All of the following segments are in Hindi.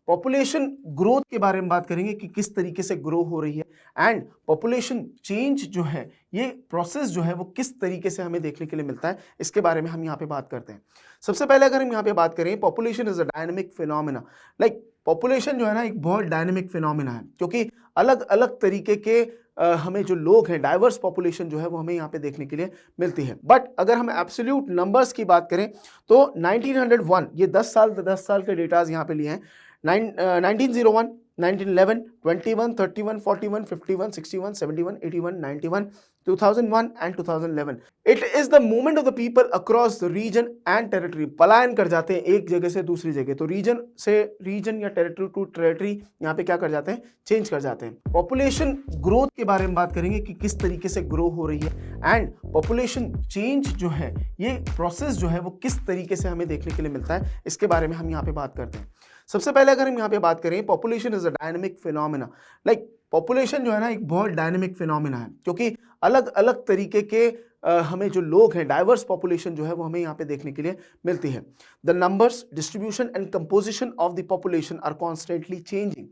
पॉपुलेशन ग्रोथ के बारे में बात करेंगे कि किस तरीके से ग्रो हो रही है एंड पॉपुलेशन चेंज जो है ये प्रोसेस जो है वो किस तरीके से हमें देखने के लिए मिलता है, इसके बारे में हम यहाँ पे बात करते हैं। सबसे पहले अगर हम यहाँ पे बात करें, population is a dynamic phenomena. Like population जो है ना एक बहुत डायनेमिक फिनोमेना है, क्योंकि अलग अलग तरीके के हमें जो लोग हैं, डाइवर्स पॉपुलेशन जो है वो हमें यहाँ पे देखने के लिए मिलती है। बट अगर हम एब्सोल्यूट नंबर्स की बात करें तो 1901, ये 10 साल के डेटाज यहाँ पे लिए हैं। 1901, 1911, 21, 31, 41, 51, 61, 71, 81, 91, 2001 and 2011. It is the movement of the people across the region and territory. पलायन कर जाते हैं एक जगह से दूसरी जगह, तो रीजन से रीजन या टेरिटरी टू टेरिटरी यहाँ पे क्या कर जाते हैं, चेंज कर जाते हैं। पॉपुलेशन ग्रोथ के बारे में बात करेंगे कि किस तरीके से ग्रो हो रही है एंड पॉपुलेशन चेंज जो है ये प्रोसेस जो है वो किस तरीके से हमें देखने के लिए मिलता है, इसके बारे में हम यहाँ पे बात करते हैं। सबसे पहले अगर हम यहाँ पे बात करें, population is a dynamic phenomena. Like population जो है ना एक बहुत डायनेमिक फिनोमेना है, क्योंकि अलग अलग तरीके के हमें जो लोग हैं, डाइवर्स पॉपुलेशन जो है वो हमें यहाँ पे देखने के लिए मिलती है। The numbers, distribution and composition of the population are constantly changing.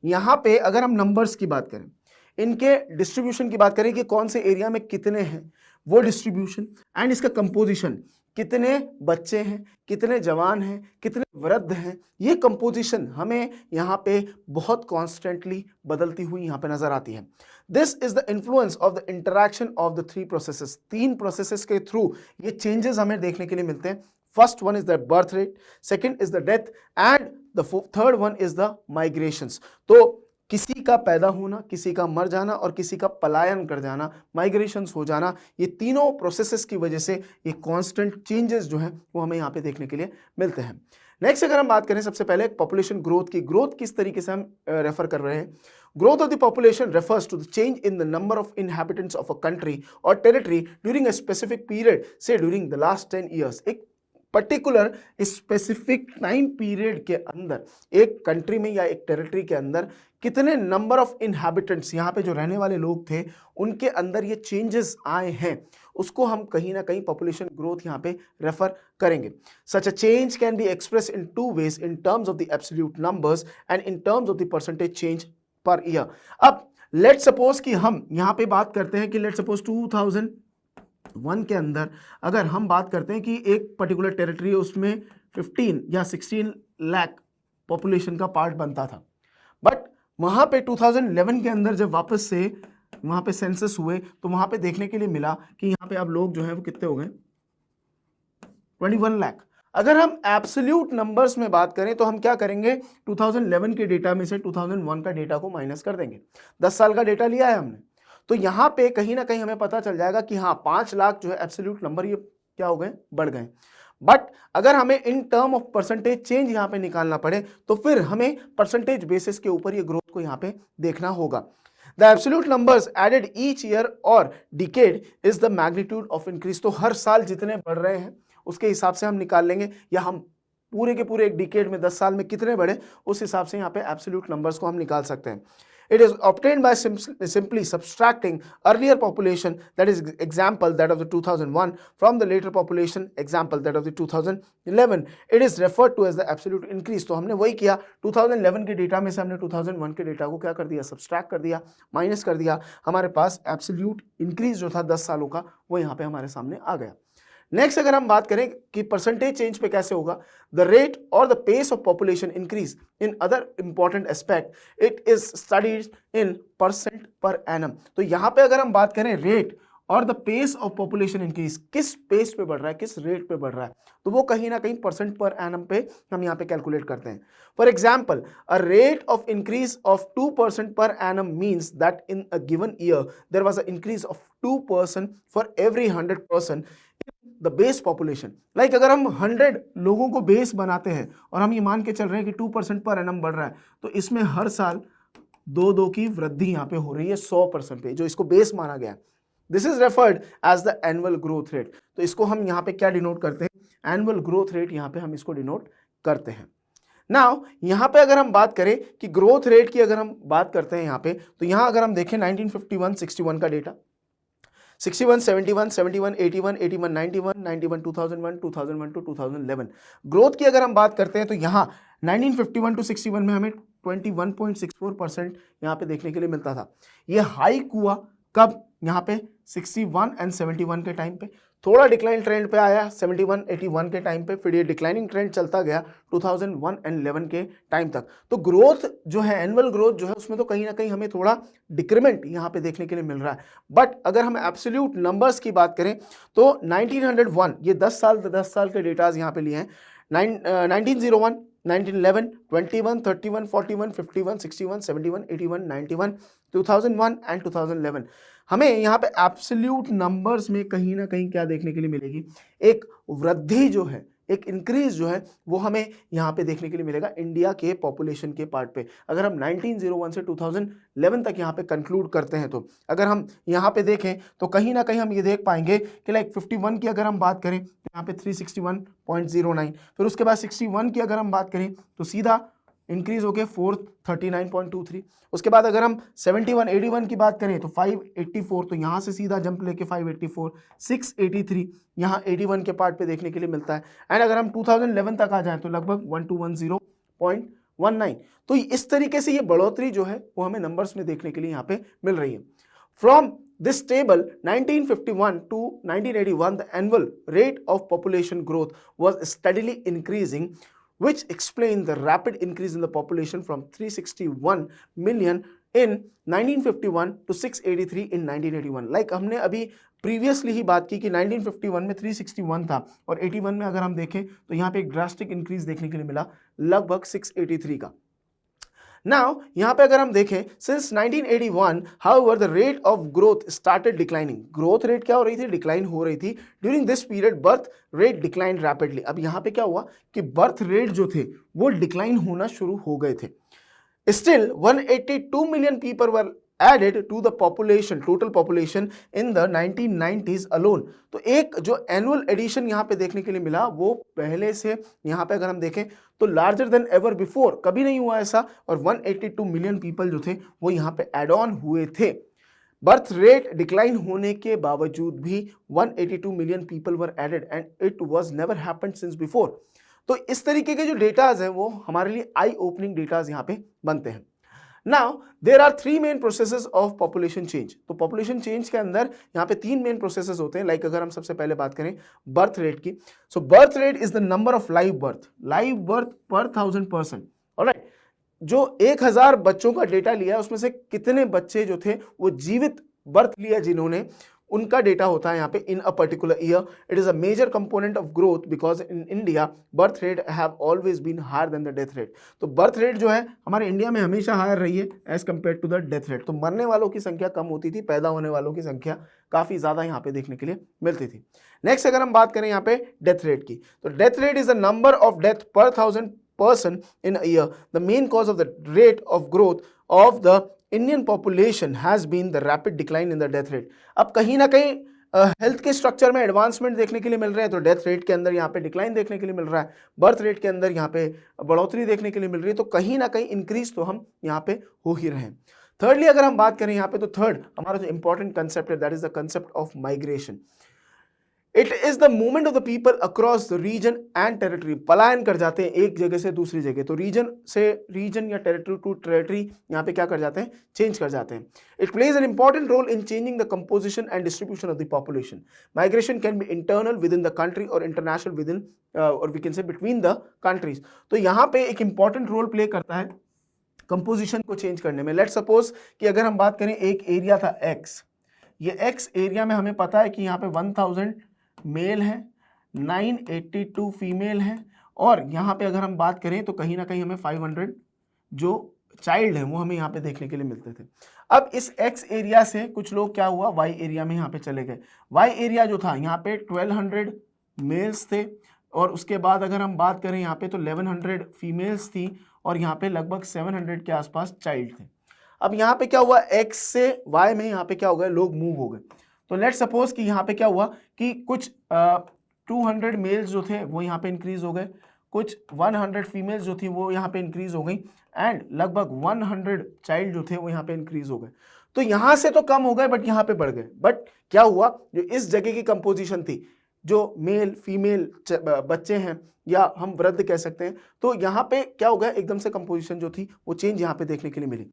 यहाँ पे अगर हम नंबर्स की बात करें, इनके डिस्ट्रीब्यूशन की बात करें कि कौन से एरिया में कितने हैं, वो डिस्ट्रीब्यूशन, एंड इसका कंपोजिशन, कितने बच्चे हैं, कितने जवान हैं, कितने वृद्ध हैं, ये कंपोजिशन हमें यहाँ पे बहुत कॉन्स्टेंटली बदलती हुई यहाँ पे नजर आती है। This is the influence of the interaction of the three processes. तीन प्रोसेसेस के थ्रू ये चेंजेस हमें देखने के लिए मिलते हैं। First one is the birth rate, second is the death and the third one is the migrations. तो किसी का पैदा होना, किसी का मर जाना और किसी का पलायन कर जाना, माइग्रेशंस हो जाना, ये तीनों प्रोसेसेस की वजह से ये कांस्टेंट चेंजेस जो हैं वो हमें यहाँ पे देखने के लिए मिलते हैं। नेक्स्ट अगर हम बात करें, सबसे पहले पॉपुलेशन ग्रोथ की, ग्रोथ किस तरीके से हम रेफर कर रहे हैं। Growth of the population refers to the change in the number of inhabitants of a country और territory during a specific period, say during the last 10 years. एक पर्टिकुलर स्पेसिफिक टाइम पीरियड के अंदर एक कंट्री में या एक टेरिटरी के अंदर कितने नंबर ऑफ इनहैबिटेंट्स, यहाँ पे जो रहने वाले लोग थे, उनके अंदर ये चेंजेस आए हैं, उसको हम कहीं ना कहीं पॉपुलेशन ग्रोथ यहाँ पे रेफर करेंगे। Such a change can be express in two ways, in terms of the absolute numbers and in terms of the percentage change per year. अब लेट सपोज कि हम यहाँ पे बात करते हैं कि लेट सपोज 2001 के अंदर अगर हम बात करते हैं कि एक पर्टिकुलर टेरिटरी है, उसमें 15 या 16 लाख पॉपुलेशन का पार्ट बनता था। बट वहां पे 2011 के अंदर जब वापस से वहां पे सेंसस हुए तो वहां पे देखने के लिए मिला कि यहाँ पे अब लोग जो हैं वो कितने हो गए, 21 लाख। अगर हम एब्सोल्यूट नंबर्स में बात करें तो हम क्या करेंगे, 2011 के डेटा में से 2001 का डेटा को माइनस कर देंगे। 10 साल का डेटा लिया है हमने, तो यहाँ पे कहीं ना कहीं हमें पता चल जाएगा कि हाँ 5 लाख जो है एब्सोल्यूट नंबर ये क्या हो गए, बढ़ गए। बट अगर हमें in term of percentage change यहाँ पे निकालना पड़े तो फिर हमें परसेंटेज बेसिस के ऊपर ये ग्रोथ को यहाँ पे देखना होगा। The absolute numbers added each year और decade is the magnitude of increase. तो हर साल जितने बढ़ रहे हैं उसके हिसाब से हम निकाल लेंगे, या हम पूरे के पूरे एक डिकेड में 10 साल में कितने बढ़े उस हिसाब से यहाँ पे एब्सोल्यूट नंबर्स को हम निकाल सकते हैं। It is obtained by simply subtracting earlier population, that is example that of the 2001, from the later population example that of the 2011. It is referred to as the absolute increase. तो हमने वही किया, 2011 के डेटा में से हमने 2001 के डेटा को क्या कर दिया, सब्सट्रैक्ट कर दिया, माइनस कर दिया, हमारे पास एब्सोल्यूट इंक्रीज जो था 10 सालों का वो यहाँ पे हमारे सामने आ गया। नेक्स्ट अगर हम बात करें कि परसेंटेज चेंज पे कैसे होगा, द रेट और the pace of population increase in other important aspect, it is studied in percent per annum. तो यहाँ पे अगर हम बात करें रेट और the pace of population increase, किस पेस पे बढ़ रहा है, किस रेट पे बढ़ रहा है, तो वो कहीं ना कहीं परसेंट पर एनम पे हम यहाँ पे कैलकुलेट करते हैं। For example, a rate of increase of 2% per annum means that in a given year there was a increase of 2% for every 100% the base population. Like अगर हम 100 लोगों को बेस बनाते हैं और हम ये मान के चल रहे हैं कि 2% पर एनम बढ़ रहा है, तो इसमें हर साल 2 की वृद्धि यहाँ पे हो रही है 100% पे, जो इसको बेस माना गया है। This is referred as the annual growth rate. तो इसको हम यहाँ पे क्या डिनोट करते हैं, एनुअल ग्रोथ रेट यहाँ पे हम इसको डिनोट करते हैं। नाउ यहाँ पे अगर हम बात करें कि ग्रोथ रेट की अगर हम बात करते हैं यहाँ पे, तो यहाँ अगर हम देखें 1951-61 का डेटा, 61, 71, 71, 81, 81, 91, 91, 2001, 2001 to 2011 ग्रोथ की अगर हम बात करते हैं तो यहाँ 1951 टू 61 में हमें 21.64% यहाँ पे देखने के लिए मिलता था। ये हाइक हुआ कब? यहाँ पे 61 एंड 71 के टाइम पे, थोड़ा डिक्लाइन ट्रेंड पे आया 71 81 के टाइम पे, फिर ये डिक्लाइनिंग ट्रेंड चलता गया 2001 एंड 11 के टाइम तक। तो ग्रोथ जो है, एनुअल ग्रोथ जो है, उसमें तो कहीं ना कहीं हमें थोड़ा डिक्रीमेंट यहाँ पे देखने के लिए मिल रहा है। बट अगर हम एब्सोल्यूट नंबर्स की बात करें तो 1901, ये 10 साल के डेटाज यहाँ पे लिए हैं। 1901, 1911, 21, 31, 41, 51, 61, 71, 81, 91, 2001 एंड 2011, हमें यहाँ पे एब्सोल्यूट नंबर्स में कहीं ना कहीं क्या देखने के लिए मिलेगी? एक वृद्धि जो है, एक इंक्रीज जो है, वो हमें यहाँ पे देखने के लिए मिलेगा इंडिया के पॉपुलेशन के पार्ट पे। अगर हम 1901 से 2011 तक यहाँ पे कंक्लूड करते हैं तो अगर हम यहाँ पे देखें तो कहीं ना कहीं हम ये देख पाएंगे कि लाइक 51 की अगर हम बात करें तो यहाँ पे 361.09, फिर उसके बाद 61 की अगर हम बात करें तो सीधा इंक्रीज हो गए 439.23। उसके बाद अगर हम 71 81 की बात करें तो 584, तो यहाँ से सीधा जंप लेके 584, 683 यहाँ 81 के पार्ट पे देखने के लिए मिलता है। एंड अगर हम 2011 तक आ जाएं तो लगभग 1210.19। तो इस तरीके से ये बढ़ोतरी जो है वो हमें नंबर्स में देखने के लिए यहाँ पे मिल रही है। From this table, 1951 to 1981, the annual rate of population growth was steadily increasing, which explain the rapid increase in the population from 361 million in 1951 to 683 in 1981। Like हमने अभी प्रीवियसली ही बात की कि 1951 में 361 था और 81 में अगर हम देखें तो यहाँ पे एक ड्रास्टिक इंक्रीज देखने के लिए मिला लगभग 683 का। Now, यहाँ पे अगर हम देखें since 1981, however, the rate of growth started declining. Growth rate क्या हो रही थी? Decline हो रही थी. During this period, birth rate declined rapidly. अब यहाँ पे क्या हुआ कि birth rate जो थे वो decline होना शुरू हो गए थे. Still, 182 million people were added to the population, total population in the 1990s alone. तो एक जो annual addition यहाँ पे देखने के लिए मिला वो पहले से यहाँ पे अगर हम देखें तो larger than ever before, कभी नहीं हुआ ऐसा, और 182 मिलियन पीपल जो थे वो यहाँ पे एड ऑन हुए थे। बर्थ रेट डिक्लाइन होने के बावजूद भी 182 million people were added and it was never happened since before. तो इस तरीके के जो डेटाज हैं वो हमारे लिए आई ओपनिंग डेटाज यहाँ पे बनते हैं। Now there are 3 main processes of population change. तो पॉपुलेशन चेंज के अंदर यहाँ पे 3 मेन प्रोसेसेस होते हैं। लाइक अगर हम सबसे पहले बात करें बर्थ रेट की, so birth rate is the number of live birth per 1000 person. Alright, जो 1000 बच्चों का डेटा लिया उसमें से कितने बच्चे जो थे वो जीवित बर्थ लिया जिन्होंने, उनका डेटा होता है यहाँ पे in a particular year. It is a major component of growth because in India birth rate have always been higher than the death rate. तो बर्थ रेट जो है हमारे इंडिया में हमेशा हायर रही है as compare to the death rate. तो मरने वालों की संख्या कम होती थी, पैदा होने वालों की संख्या काफी ज्यादा यहाँ पे देखने के लिए मिलती थी। नेक्स्ट अगर हम बात करें यहाँ पे डेथ रेट की, तो death rate is the number of death पर 1000 person in a year. The main cause of the rate of growth of the Indian population has been the rapid decline in the death rate. अब कहीं ना कहीं हेल्थ के स्ट्रक्चर में एडवांसमेंट देखने के लिए मिल रहे हैं, तो डेथ रेट के अंदर यहाँ पे डिक्लाइन देखने के लिए मिल रहा है, बर्थ रेट के अंदर यहाँ पे बढ़ोतरी देखने के लिए मिल रही है। तो कहीं ना कहीं इंक्रीज तो हम यहाँ पे हो ही रहे हैं। थर्डली अगर हम बात करें यहाँ पे, तो थर्ड हमारा जो इंपॉर्टेंट कंसेप्ट है that is the concept of migration. It is the movement of the people across the region and territory. पलायन कर जाते हैं एक जगह से दूसरी जगह, तो रीजन से रीजन या टेरिटरी टू टेरिटरी यहाँ पे क्या कर जाते हैं? चेंज कर जाते हैं। It plays an important role in changing the composition and distribution of the population. Migration can be internal within the country और इंटरनेशनल विद इन और we can say between the countries. तो यहाँ पे एक इंपॉर्टेंट रोल प्ले करता है कंपोजिशन को चेंज करने में। लेट्स सपोज कि अगर हम बात करें एक एरिया था एक्स, ये एक्स एरिया में हमें पता है कि यहाँ पे 1000 मेल है, 982 फीमेल है, और यहाँ पे अगर हम बात करें तो कहीं ना कहीं हमें 500 जो चाइल्ड है वो हमें यहाँ पे देखने के लिए मिलते थे। अब इस एक्स एरिया से कुछ लोग क्या हुआ, वाई एरिया में यहाँ पे चले गए। वाई एरिया जो था यहाँ पे 1200 मेल्स थे, और उसके बाद अगर हम बात करें यहाँ पे तो 1100 फीमेल्स थी, और यहाँ पे लगभग 700 के आसपास चाइल्ड थे। अब यहाँ पे क्या हुआ, एक्स से वाई में यहाँ पे क्या हो गए, लोग मूव हो गए। तो लेट्स सपोज कि यहाँ पे क्या हुआ कि कुछ 200 मेल्स जो थे वो यहाँ पे इंक्रीज हो गए, कुछ 100 फीमेल्स जो थी वो यहाँ पे इंक्रीज हो गई, एंड लगभग 100 चाइल्ड जो थे वो यहाँ पे इंक्रीज हो गए। तो यहाँ से तो कम हो गए बट यहाँ पे बढ़ गए। बट क्या हुआ, जो इस जगह की कंपोजिशन थी, जो मेल फीमेल बच्चे हैं या हम वृद्ध कह सकते हैं, तो यहाँ पे क्या हो गया, एकदम से कंपोजिशन जो थी वो चेंज यहाँ पे देखने के लिए मिली।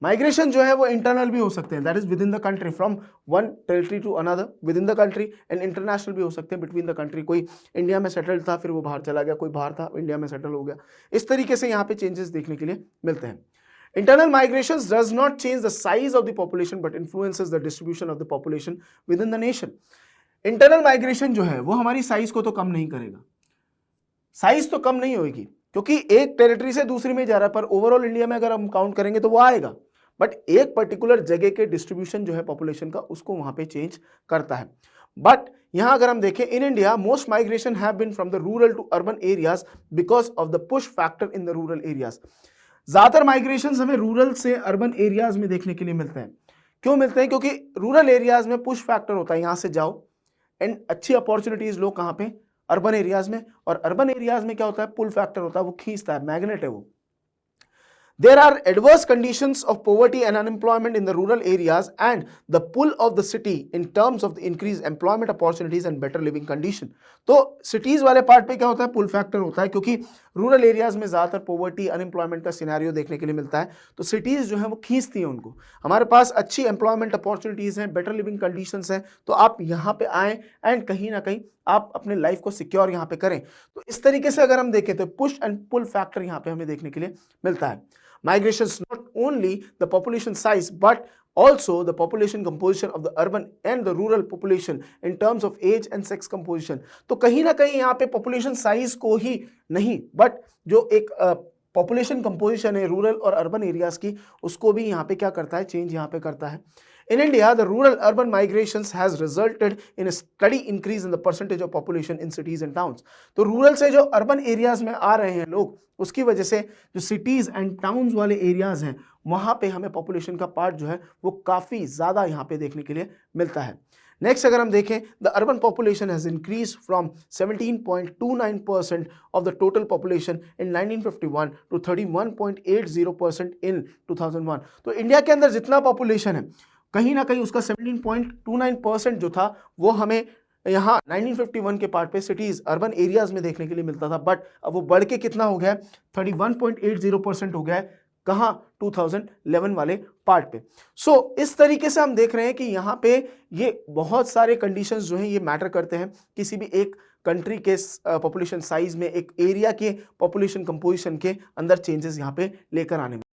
माइग्रेशन जो है वो इंटरनल भी हो सकते हैं, that is within the country from one territory to another within the country, and international भी हो सकते हैं बिटवीन द कंट्री। कोई इंडिया में सेटल्ड था फिर वो बाहर चला गया, कोई बाहर था इंडिया में सेटल हो गया, इस तरीके से यहाँ पे चेंजेस देखने के लिए मिलते हैं। Internal migrations does not change the size of the population but influences the distribution of the population within the nation. Internal migration जो है वो हमारी साइज को तो कम नहीं करेगा, साइज तो कम नहीं होगी क्योंकि एक टेरिटरी से दूसरी में जा रहा है, पर ओवरऑल इंडिया में अगर हम काउंट करेंगे तो वो आएगा, बट एक पर्टिकुलर जगह के डिस्ट्रीब्यूशन जो है पॉपुलेशन का उसको वहां पे चेंज करता है। बट यहां अगर हम देखें, in India most migration have been from the rural to urban areas because of the push factor in the rural areas. ज्यादातर माइग्रेशन हमें रूरल से अर्बन एरियाज में देखने के लिए मिलते हैं। क्यों मिलते हैं? क्योंकि रूरल एरियाज में पुश फैक्टर होता है, यहां से जाओ एंड अच्छी अपॉर्चुनिटीज लो कहां पे, अर्बन एरियाज में, और अर्बन एरियाज में क्या होता है, पुल फैक्टर होता है, वो खींचता है, मैग्नेट है वो। There are adverse conditions of poverty and unemployment in the rural areas and the pull of the city in terms of the increased employment opportunities and better living condition. तो cities वाले पार्ट पे क्या होता है, पुल फैक्टर होता है, क्योंकि रूरल एरियाज में ज़्यादातर पोवर्टी अनएम्प्लॉयमेंट का सिनेरियो देखने के लिए मिलता है, तो सिटीज़ जो है वो खींचती हैं उनको। हमारे पास अच्छी एम्प्लॉयमेंट अपॉर्चुनिटीज़ हैं, बेटर लिविंग कंडीशंस हैं, तो आप यहाँ पे आएँ एंड कहीं ना कहीं आप अपने लाइफ को सिक्योर यहाँ पे करें। तो इस तरीके से अगर हम देखें तो पुश एंड पुल फैक्टर यहाँ पे हमें देखने के लिए मिलता है। Migrations not only the population size but also the population composition of the urban and the rural population in terms of age and sex composition. तो कहीं ना कहीं यहाँ पे population size को ही नहीं, but जो एक population composition है रूरल और अर्बन एरियाज की, उसको भी यहाँ पे क्या करता है, चेंज यहाँ पे करता है। In India, the rural-urban migrations has resulted in a steady increase in the percentage of population in cities and towns. तो रूरल से जो अर्बन एरियाज में आ रहे हैं लोग, उसकी वजह से जो सिटीज एंड टाउन्स वाले एरियाज हैं वहां पे हमें पॉपुलेशन का पार्ट जो है वो काफी ज्यादा यहाँ पे देखने के लिए मिलता है। नेक्स्ट अगर हम देखें, the urban population has increase from 17.29% of the total population in 1951 to 31.80% in 2001। तो इंडिया के अंदर जितना पॉपुलेशन है कहीं ना कहीं उसका 17.29% जो था वो हमें यहाँ 1951 के पार्ट पे सिटीज अर्बन एरियाज में देखने के लिए मिलता था, बट अब वो बढ़ के कितना हो गया है, 31.80% हो गया है, कहाँ, 2011 वाले पार्ट पे। सो इस तरीके से हम देख रहे हैं कि यहाँ पे ये बहुत सारे कंडीशंस जो हैं ये मैटर करते हैं किसी भी एक कंट्री के पॉपुलेशन साइज में, एक एरिया के पॉपुलेशन कंपोजिशन के अंदर चेंजेस यहाँ पे लेकर आने में।